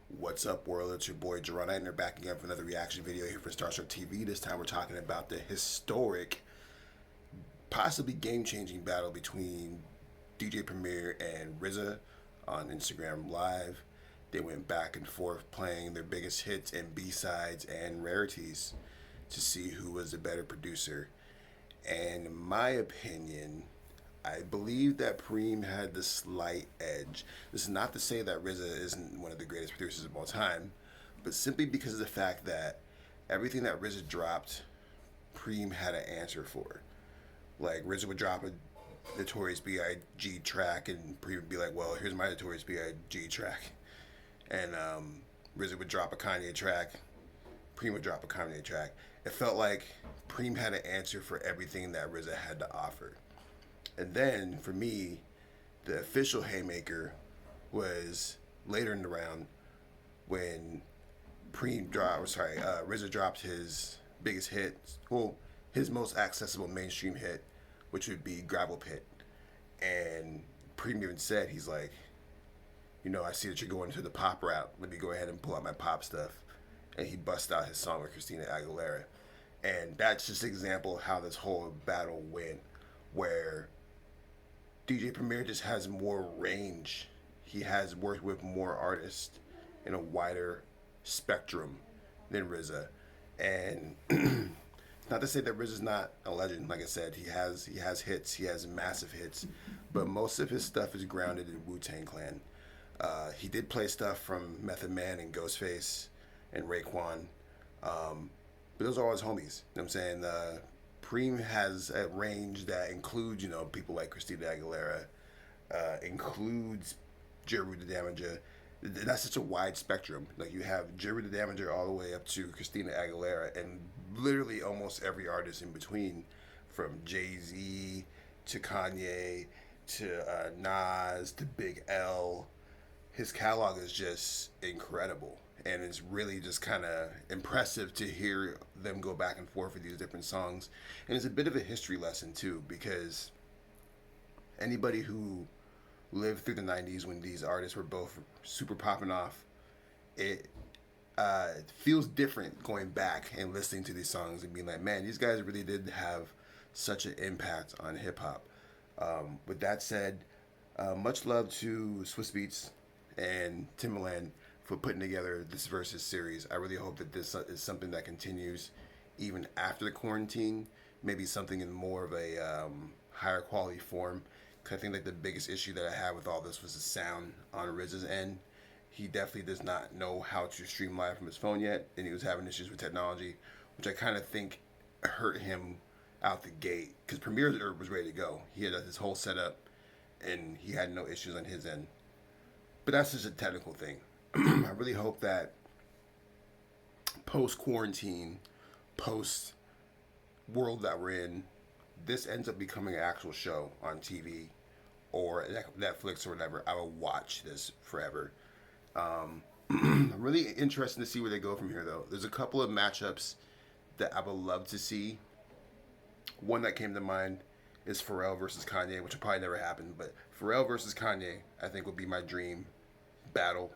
What's up, world? It's your boy Jaron Ikner back again for another reaction video here for Starstruck TV. This time we're talking about the historic, possibly game-changing battle between DJ Premier and RZA on Instagram Live. They went back and forth playing their biggest hits and B-sides and rarities to see who was the better producer. And in my opinion, I believe that Preem had the slight edge. This is not to say that RZA isn't one of the greatest producers of all time, but simply because of the fact that everything that RZA dropped, Preem had an answer for. Like, RZA would drop a Notorious B.I.G. track, and Preem would be like, well, here's my Notorious B.I.G. track. And RZA would drop a Kanye track, Preem would drop a Kanye track. It felt like Preem had an answer for everything that RZA had to offer. And then, for me, the official haymaker was later in the round when RZA dropped his biggest hit, well, his most accessible mainstream hit, which would be Gravel Pit. And Preem even said, he's like, you know, I see that you're going to the pop route. Let me go ahead and pull out my pop stuff. And he bust out his song with Christina Aguilera. And that's just an example of how this whole battle went, where DJ Premier just has more range. He has worked with more artists in a wider spectrum than RZA. And it's not to say that RZA's not a legend. Like I said, he has hits. He has massive hits. But most of his stuff is grounded in Wu-Tang Clan. He did play stuff from Method Man and Ghostface and Raekwon. But those are all his homies. You know what I'm saying? Preem has a range that includes, you know, people like Christina Aguilera, includes Jeru the Damager. That's such a wide spectrum. Like, you have Jeru the Damager all the way up to Christina Aguilera, and literally almost every artist in between, from Jay-Z to Kanye to Nas to Big L. His catalog is just incredible. And it's really just kind of impressive to hear them go back and forth with these different songs. And it's a bit of a history lesson, too, because anybody who lived through the 90s when these artists were both super popping off, it feels different going back and listening to these songs and being like, man, these guys really did have such an impact on hip-hop. With that said, much love to Swiss Beats and Timbaland for putting together this Versuz series. I really hope that this is something that continues even after the quarantine, maybe something in more of a higher quality form. Because I think like the biggest issue that I had with all this was the sound on RZA's end. He definitely does not know how to stream live from his phone yet, and he was having issues with technology, which I kind of think hurt him out the gate. Because Premier was ready to go. He had his whole setup, and he had no issues on his end. But that's just a technical thing. I really hope that post-quarantine, post-world that we're in, this ends up becoming an actual show on TV or Netflix or whatever. I will watch this forever. I'm really interested to see where they go from here, though. There's a couple of matchups that I would love to see. One that came to mind is Pharrell versus Kanye, which will probably never happen. But Pharrell versus Kanye, I think, would be my dream battle,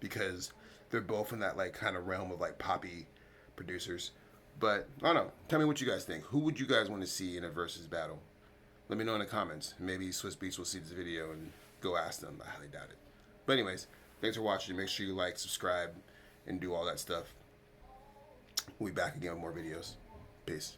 because they're both in that like kind of realm of like poppy producers. But I don't know. Tell me what you guys think. Who would you guys want to see in a Versuz battle? Let me know in the comments. Maybe Swiss Beats will see this video and go ask them. I highly doubt it. But anyways, thanks for watching. Make sure you like, subscribe, and do all that stuff. We'll be back again with more videos. Peace.